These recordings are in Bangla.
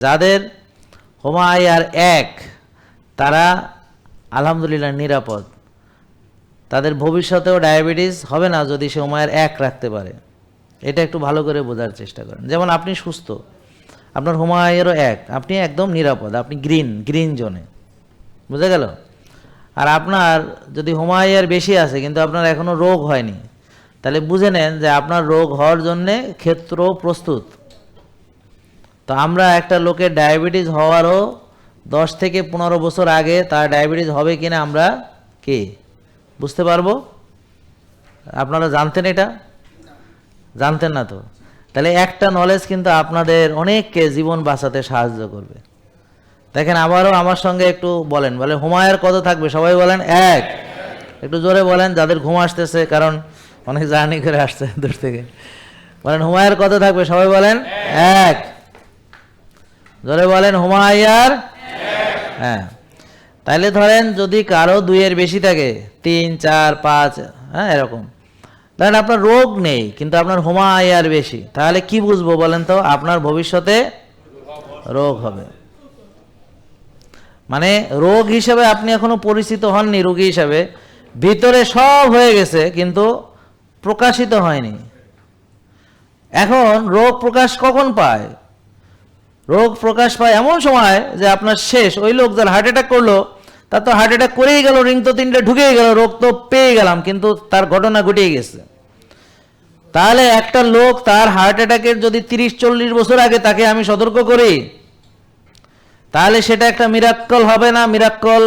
যাদের হোমায়ার 1 তারা আলহামদুলিল্লাহ নিরাপদ, তাদের ভবিষ্যতেও ডায়াবেটিস হবে না যদি সে হোমায়ার 1 রাখতে পারে। এটা একটু ভালো করে বোঝার চেষ্টা করেন। যেমন আপনি সুস্থ, আপনার হোমায়ারও 1, আপনি একদম নিরাপদ, আপনি গ্রিন জোনে, বুঝা গেল। আর আপনার যদি হোমায়ার বেশি আছে কিন্তু আপনার এখনও রোগ হয়নি, তাহলে বুঝে নেন যে আপনার রোগ হওয়ার জন্যে ক্ষেত্র প্রস্তুত। তো আমরা একটা লোকের ডায়াবেটিস হওয়ারও 10 থেকে 15 বছর আগে তার ডায়াবেটিস হবে কিনা আমরা কি বুঝতে পারবো? আপনারা জানতেন? এটা জানতেন না তো? তাহলে একটা নলেজ কিন্তু আপনাদের অনেককে জীবন বাঁচাতে সাহায্য করবে। দেখেন, আবারও আমার সঙ্গে একটু বলেন হোমায়ার কত থাকবে? সবাই বলেন 1। একটু জোরে বলেন যাদের ঘুম আসতেছে, কারণ অনেক জার্নি করে আসছে দূর থেকে। বলেন হোমায়ার কত থাকবে? সবাই বলেন 1। জোরে বলেন হোমায়ার 1। হ্যাঁ, তাইলে ধরেন যদি কারো 2 এর বেশি থাকে, 3, 4, 5, হ্যাঁ এরকম, ধরেন আপনার রোগ নেই কিন্তু আপনার হোমায়ার বেশি, তাহলে কি বুঝবো বলেন তো? আপনার ভবিষ্যতে রোগ হবে। মানে রোগ হিসেবে আপনি এখনো পরিচিত হননি, রোগী হিসাবে ভিতরে সব হয়ে গেছে কিন্তু প্রকাশিত হয়নি। এখন রোগ প্রকাশ কখন পায়? রোগ প্রকাশ পায় এমন সময় যে আপনার শেষ। ওই লোক যার হার্ট অ্যাটাক করলো, তার তো হার্ট অ্যাটাক করেই গেল, রিং তো 3টে ঢুকেই গেল, রোগ তো পেয়ে গেলাম, কিন্তু তার ঘটনা ঘটিয়ে গেছে। তাহলে একটা লোক তার হার্ট অ্যাটাকের যদি 30-40 বছর আগে তাকে আমি সতর্ক করি, তাহলে সেটা একটা মিরাক্কল হবে না? মিরাক্কল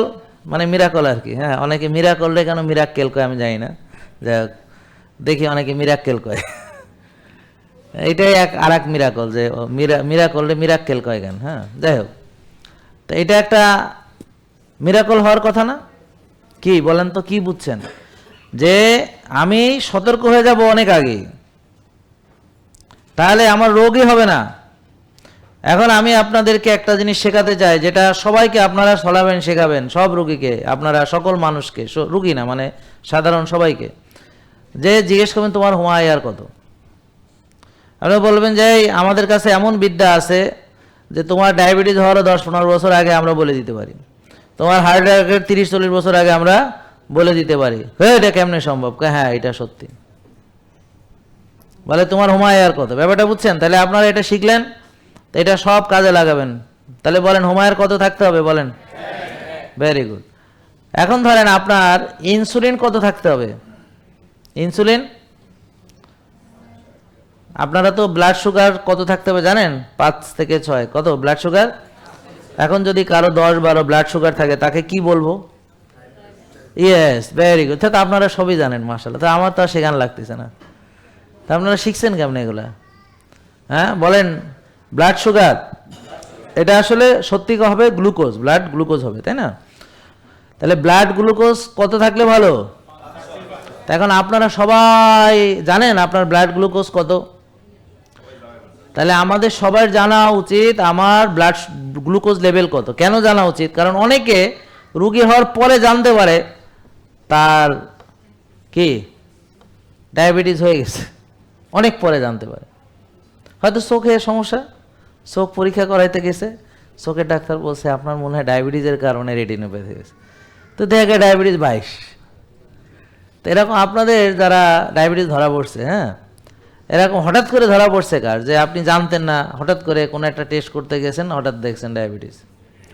মানে মিরাকল আর কি। হ্যাঁ, অনেকে মিরাকল কেন মিরাক্কেল কয় আমি জানি না, যাই হোক দেখি অনেকে মিরাক্কেল কয়। এইটাই আর এক মিরাকল, যে মিরাকল মিরাক্কেল কয় কেন? হ্যাঁ, যাই হোক, তো এটা একটা মিরাকল হওয়ার কথা না? কি বলেন তো, কি বুঝছেন? যে আমি সতর্ক হয়ে যাব অনেক আগে, তাহলে আমার রোগই হবে না। এখন আমি আপনাদেরকে একটা জিনিস শেখাতে চাই, যেটা সবাইকে আপনারা ছড়াবেন, শেখাবেন, সব রোগীকে, আপনারা সকল মানুষকে, রোগী না মানে সাধারণ সবাইকে, যে জিজ্ঞেস করবেন তোমার হোমায়ার কত? আপনি বলবেন যে আমাদের কাছে এমন বিদ্যা আছে যে তোমার ডায়াবেটিস হওয়ারও 10-15 বছর আগে আমরা বলে দিতে পারি, তোমার হার্ট অ্যাটাকের 30-40 বছর আগে আমরা বলে দিতে পারি। হ্যাঁ, এটা কেমনে সম্ভব? হ্যাঁ, এটা সত্যি। বলে তোমার হোমায়ার কত? ব্যাপারটা বুঝছেন? তাহলে আপনারা এটা শিখলেন, এটা সব কাজে লাগাবেন। তাহলে বলেন হোমায়ার কত থাকতে হবে? বলেন। Very good. এখন ধরেন আপনার ইনসুলিন কত থাকতে হবে? ইনসুলিন, আপনারা তো ব্লাড সুগার কত থাকতে হবে জানেন? 5 থেকে 6। কত ব্লাড সুগার? এখন যদি কারো 10-12 ব্লাড সুগার থাকে, তাকে কি বলবো? Yes, very good. তো আপনারা সবই জানেন, মাশাআল্লাহ। তো আমার তো আর শেখান লাগতেছে না। তা আপনারা শিখছেন কেমন এগুলা? হ্যাঁ বলেন। ব্লাড সুগার এটা আসলে সত্যি হবে গ্লুকোজ, ব্লাড গ্লুকোজ হবে, তাই না? তাহলে ব্লাড গ্লুকোজ কত থাকলে ভালো? এখন আপনারা সবাই জানেন আপনার ব্লাড গ্লুকোজ কত? তাহলে আমাদের সবার জানা উচিত আমার ব্লাড গ্লুকোজ লেভেল কত। কেন জানা উচিত? কারণ অনেকে রোগী হওয়ার পরে জানতে পারে তার কি ডায়াবেটিস হয়ে গেছে, অনেক পরে জানতে পারে। হয়তো চোখের সমস্যা, চোখ পরীক্ষা করাইতে গেছে, চোখের ডাক্তার বলছে আপনার মনে হয় ডায়াবেটিসের কারণে রেটিনোপ্যাথি গেছে, তো দেখে ডায়াবেটিস 22। তো এরকম আপনাদের যারা ডায়াবেটিস ধরা পড়ছে, হ্যাঁ এরকম হঠাৎ করে ধরা পড়ছে কার, যে আপনি জানতেন না, হঠাৎ করে কোনো একটা টেস্ট করতে গেছেন, হঠাৎ দেখছেন ডায়াবেটিস,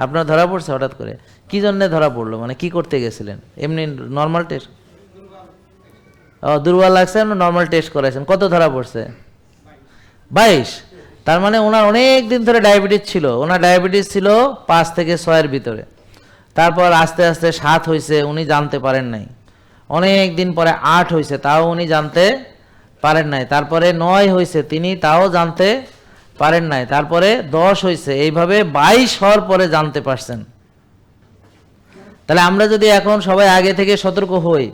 আপনার ধরা পড়ছে হঠাৎ করে। কি জন্যে ধরা পড়লো? মানে কি করতে গেছিলেন? এমনি নর্মাল টেস্ট? ও, দুর্বল লাগছে, নর্মাল টেস্ট করেছেন, কত ধরা পড়ছে? 22। তার মানে ওনার অনেক দিন ধরে ডায়াবেটিস ছিল। ওনার ডায়াবেটিস ছিল 5 থেকে 6-এর ভিতরে, তারপর আস্তে আস্তে 7 হয়েছে, উনি জানতে পারেন নাই। অনেক দিন পরে 8 হয়েছে, তাও উনি জানতে পারেন নাই। তারপরে 9 হয়েছে, তিনি তাও জানতে পারেন নাই। তারপরে 10 হয়েছে, এইভাবে 22 হওয়ার পরে জানতে পারছেন। তাহলে আমরা যদি এখন সবাই আগে থেকে সতর্ক হই,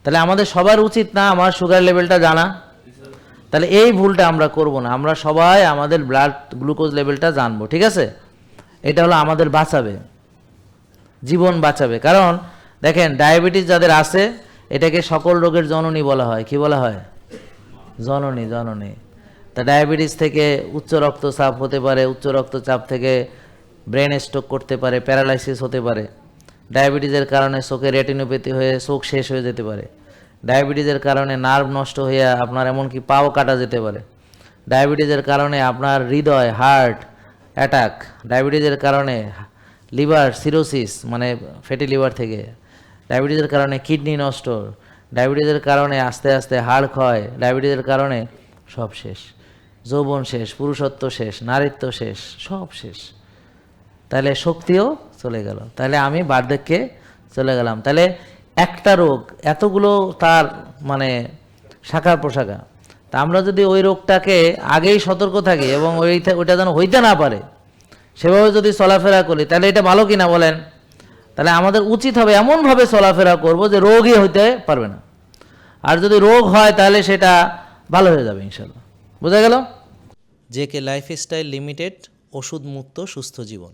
তাহলে আমাদের সবার উচিত না আমার সুগার লেভেলটা জানা? তাহলে এই ভুলটা আমরা করব না, আমরা সবাই আমাদের ব্লাড গ্লুকোজ লেভেলটা জানবো, ঠিক আছে? এটা হলো আমাদের বাঁচাবে, জীবন বাঁচাবে। কারণ দেখেন, ডায়াবেটিস যাদের আছে এটাকে সকল রোগের জননী বলা হয়। কি বলা হয়? জননী, জননী। তা ডায়াবেটিস থেকে উচ্চ রক্তচাপ হতে পারে, উচ্চ রক্তচাপ থেকে ব্রেন স্ট্রোক করতে পারে, প্যারালাইসিস হতে পারে, ডায়াবেটিসের কারণে চোখে রেটিনোপ্যাথি হয়ে চোখ শেষ হয়ে যেতে পারে, ডায়াবেটিসের কারণে নার্ভ নষ্ট হয়ে আপনার এমনকি পাও কাটা যেতে পারে, ডায়াবেটিসের কারণে আপনার হৃদয়, হার্ট অ্যাটাক, ডায়াবেটিসের কারণে লিভার সিরোসিস মানে ফ্যাটি লিভার থেকে, ডায়াবেটিসের কারণে কিডনি নষ্ট, ডায়াবেটিসের কারণে আস্তে আস্তে হাড় ক্ষয়, ডায়াবেটিসের কারণে সব শেষ, যৌবন শেষ, পুরুষত্ব শেষ, নারীত্ব শেষ, সব শেষ। তাহলে শক্তিও চলে গেল, তাহলে আমি বার্ধক্যে চলে গেলাম। তাহলে একটা রোগ এতগুলো তার মানে শাখা প্রশাখা, তা আমরা যদি ওই রোগটাকে আগেই সতর্ক থাকি এবং ওইটা যেন হইতে না পারে সেভাবে যদি চলাফেরা করি, তাহলে এটা ভালো কিনা বলেন? তাহলে আমাদের উচিত হবে এমনভাবে চলাফেরা করব যে রোগই হইতে পারবে না, আর যদি রোগ হয় তাহলে সেটা ভালো হয়ে যাবে ইনশাল্লাহ। বোঝা গেল? জেকে লাইফস্টাইল লিমিটেড, ওষুধ মুক্ত সুস্থ জীবন।